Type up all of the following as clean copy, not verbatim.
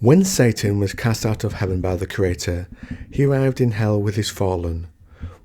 When Satan was cast out of heaven by the Creator, he arrived in hell with his fallen.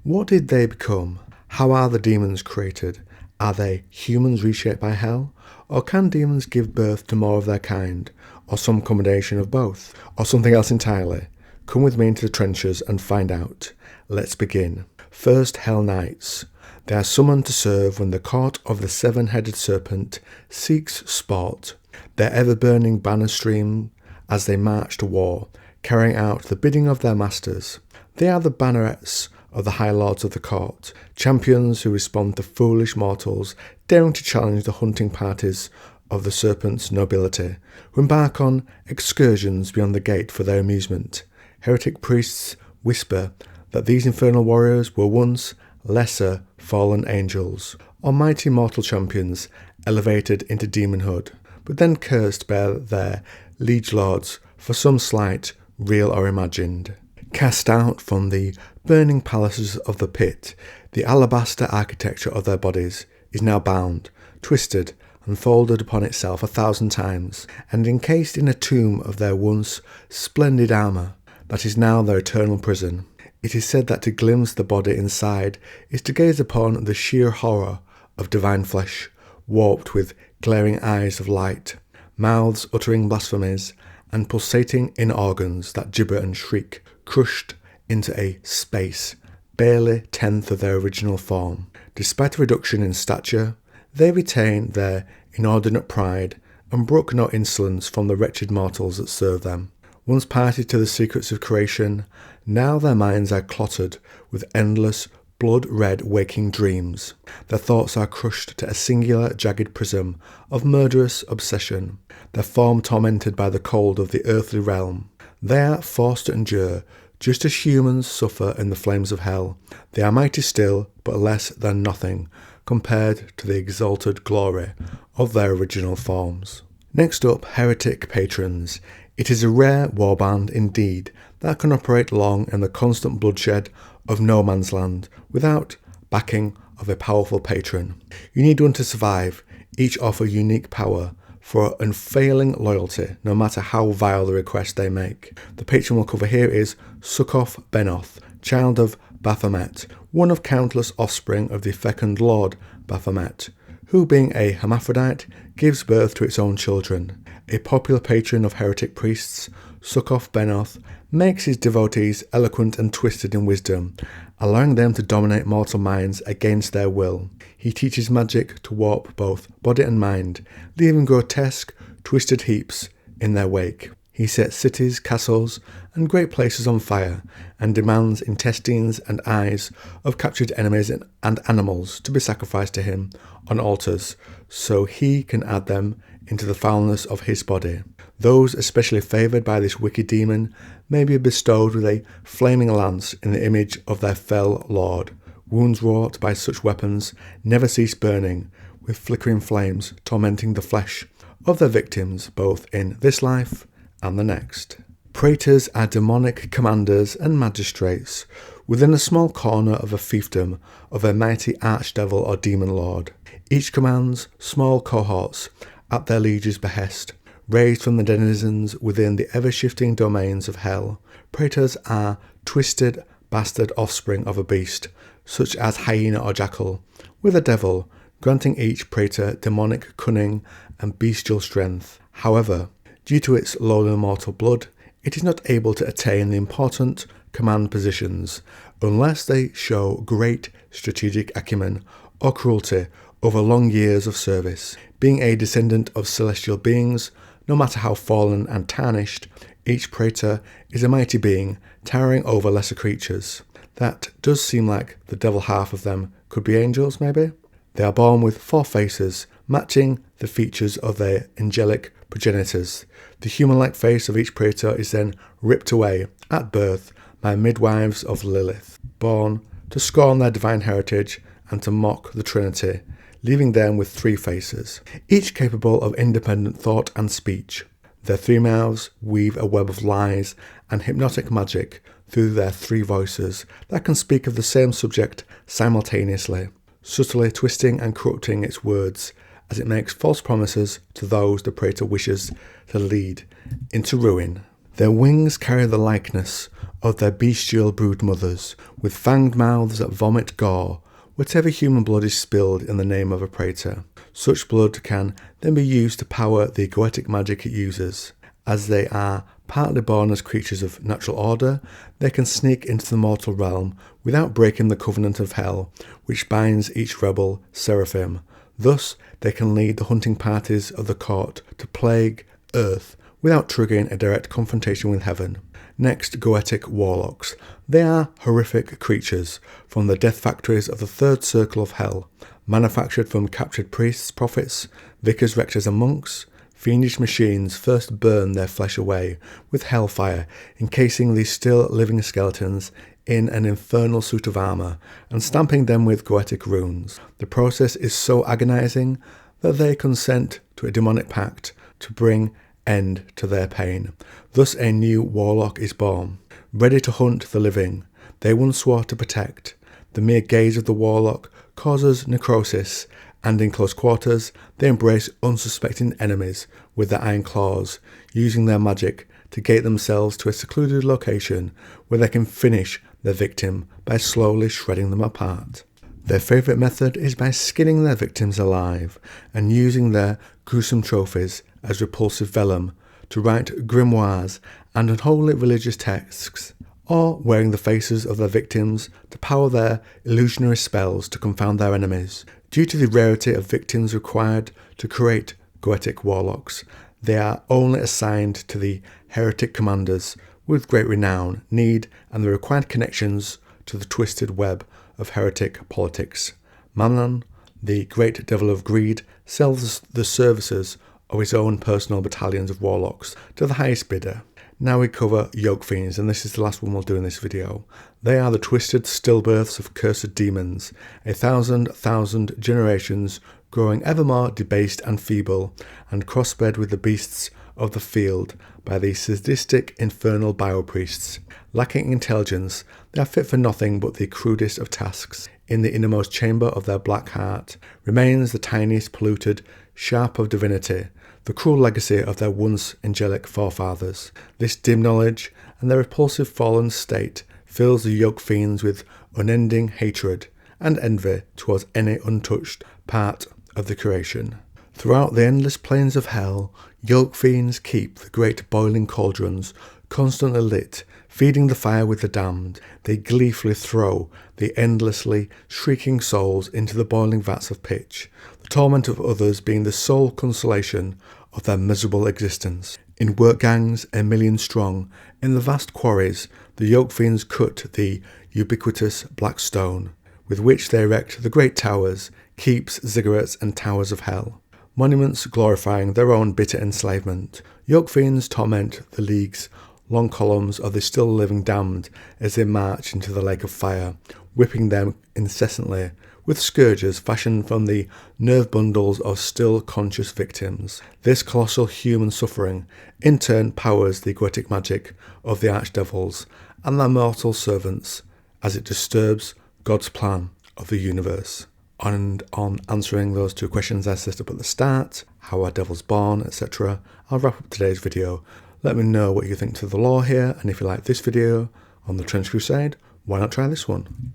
What did they become? How are the demons created? Are they humans reshaped by hell? Or can demons give birth to more of their kind? Or some combination of both? Or something else entirely? Come with me into the trenches and find out. Let's begin. First, Hell Knights. They are summoned to serve when the court of the seven-headed serpent seeks sport. Their ever-burning banner stream as they march to war, carrying out the bidding of their masters. They are the bannerets of the High Lords of the court, champions who respond to foolish mortals daring to challenge the hunting parties of the serpent's nobility, who embark on excursions beyond the gate for their amusement. Heretic priests whisper that these infernal warriors were once lesser fallen angels, or mighty mortal champions elevated into demonhood, but then cursed by their liege lords for some slight, real or imagined. Cast out from the burning palaces of the pit, the alabaster architecture of their bodies is now bound, twisted, and folded upon itself 1,000 times, and encased in a tomb of their once splendid armour, that is now their eternal prison. It is said that to glimpse the body inside is to gaze upon the sheer horror of divine flesh, warped with glaring eyes of light, mouths uttering blasphemies, and pulsating inner organs that gibber and shriek, crushed into a space barely 1/10 of their original form. Despite a reduction in stature, they retain their inordinate pride and brook no insolence from the wretched mortals that serve them. Once party to the secrets of creation, now their minds are clotted with endless, blood-red waking dreams. Their thoughts are crushed to a singular jagged prism of murderous obsession, their form tormented by the cold of the earthly realm. They are forced to endure, just as humans suffer in the flames of hell. They are mighty still, but less than nothing, compared to the exalted glory of their original forms. Next up, Heretic patrons. It is a rare warband indeed that can operate long in the constant bloodshed of no man's land without backing of a powerful patron. You need one to survive. Each offer unique power for unfailing loyalty, no matter how vile the request they make. The patron we'll cover here is Sukov Benoth, child of Baphomet, one of countless offspring of the fecund Lord Baphomet, who, being a hermaphrodite, gives birth to its own children. A popular patron of heretic priests, Sukov Benoth makes his devotees eloquent and twisted in wisdom, allowing them to dominate mortal minds against their will. He teaches magic to warp both body and mind, leaving grotesque, twisted heaps in their wake. He sets cities, castles, and great places on fire, and demands intestines and eyes of captured enemies and animals to be sacrificed to him on altars, so he can add them into the foulness of his body. Those especially favoured by this wicked demon may be bestowed with a flaming lance in the image of their fell lord. Wounds wrought by such weapons never cease burning, with flickering flames tormenting the flesh of their victims both in this life and the next. Praetors are demonic commanders and magistrates within a small corner of a fiefdom of a mighty archdevil or demon lord. Each commands small cohorts at their liege's behest, raised from the denizens within the ever-shifting domains of hell. Praetors are twisted bastard offspring of a beast, such as hyena or jackal, with a devil, granting each praetor demonic cunning and bestial strength. However, due to its lowly mortal blood, it is not able to attain the important command positions unless they show great strategic acumen or cruelty over long years of service. Being a descendant of celestial beings, no matter how fallen and tarnished, each praetor is a mighty being towering over lesser creatures. That does seem like the devil half of them could be angels, maybe? They are born with 4 faces, matching the features of their angelic progenitors. The human-like face of each praetor is then ripped away at birth by midwives of Lilith, born to scorn their divine heritage and to mock the Trinity, leaving them with 3 faces, each capable of independent thought and speech. Their 3 mouths weave a web of lies and hypnotic magic through their 3 voices that can speak of the same subject simultaneously, subtly twisting and corrupting its words as it makes false promises to those the praetor wishes to lead into ruin. Their wings carry the likeness of their bestial brood mothers, with fanged mouths that vomit gore whatever human blood is spilled in the name of a praetor. Such blood can then be used to power the Goetic magic it uses. As they are partly born as creatures of natural order, they can sneak into the mortal realm without breaking the covenant of hell, which binds each rebel seraphim. Thus, they can lead the hunting parties of the court to plague earth without triggering a direct confrontation with heaven. Next, Goetic warlocks. They are horrific creatures from the death factories of the third circle of hell, manufactured from captured priests, prophets, vicars, rectors and monks. Fiendish machines first burn their flesh away with hellfire, encasing these still living skeletons in an infernal suit of armour and stamping them with Goetic runes. The process is so agonizing that they consent to a demonic pact to bring end to their pain. Thus a new warlock is born, ready to hunt the living they once swore to protect. The mere gaze of the warlock causes necrosis, and in close quarters they embrace unsuspecting enemies with their iron claws, using their magic to gate themselves to a secluded location where they can finish their victim by slowly shredding them apart. Their favourite method is by skinning their victims alive and using their gruesome trophies as repulsive vellum to write grimoires and unholy religious texts, or wearing the faces of their victims to power their illusionary spells to confound their enemies. Due to the rarity of victims required to create Goetic warlocks, they are only assigned to the Heretic commanders with great renown, need, and the required connections to the twisted web of heretic politics. Mammon, the great devil of greed, sells the services of his own personal battalions of warlocks to the highest bidder. Now we cover yoke fiends, and this is the last one we'll do in this video. They are the twisted stillbirths of cursed demons, 1,000 generations growing ever more debased and feeble, and crossbred with the beasts of the field by the sadistic infernal biopriests. Lacking intelligence, they are fit for nothing but the crudest of tasks. In the innermost chamber of their black heart remains the tiniest polluted sharp of divinity, the cruel legacy of their once angelic forefathers. This dim knowledge and their repulsive fallen state fills the yoke fiends with unending hatred and envy towards any untouched part of the creation. Throughout the endless plains of hell, yoke fiends keep the great boiling cauldrons constantly lit, feeding the fire with the damned. They gleefully throw the endlessly shrieking souls into the boiling vats of pitch, the torment of others being the sole consolation of their miserable existence. In work gangs, a million strong, in the vast quarries, the yoke fiends cut the ubiquitous black stone, with which they erect the great towers, keeps, ziggurats, and towers of hell. Monuments glorifying their own bitter enslavement. Yoke fiends torment the leagues long columns of the still living damned as they march into the lake of fire, whipping them incessantly with scourges fashioned from the nerve bundles of still conscious victims. This colossal human suffering in turn powers the Goetic magic of the archdevils and their mortal servants as it disturbs God's plan of the universe. And on answering those two questions I set up at the start, how are devils born, etc., I'll wrap up today's video. Let me know what you think to the lore here, and if you like this video on the Crusade, why not try this one?